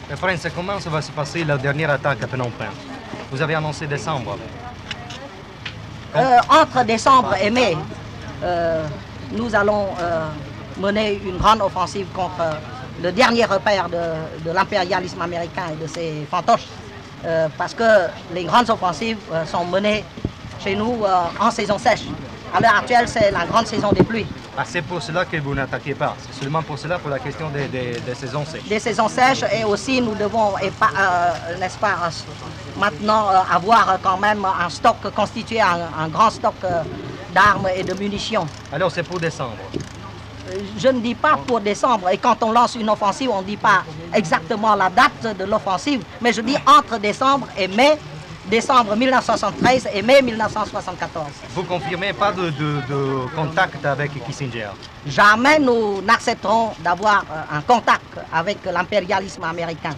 Et Prince, comment ça va se passer la dernière attaque à Phnom Penh? Vous avez annoncé décembre. Entre décembre et mai, nous allons mener une grande offensive contre le dernier repère de l'impérialisme américain et de ses fantoches. Parce que les grandes offensives sont menées chez nous en saison sèche. À l'heure actuelle, c'est la grande saison des pluies. Ah, c'est pour cela que vous n'attaquez pas. C'est seulement pour cela, pour la question des saisons sèches. Des saisons sèches et aussi nous devons, n'est-ce pas, maintenant avoir quand même un stock constitué, un grand stock d'armes et de munitions. Alors c'est pour décembre. Je ne dis pas pour décembre, et quand on lance une offensive, on ne dit pas exactement la date de l'offensive, mais je dis entre décembre et mai, décembre 1973 et mai 1974. Vous confirmez pas de contact avec Kissinger? Jamais nous n'accepterons d'avoir un contact avec l'impérialisme américain.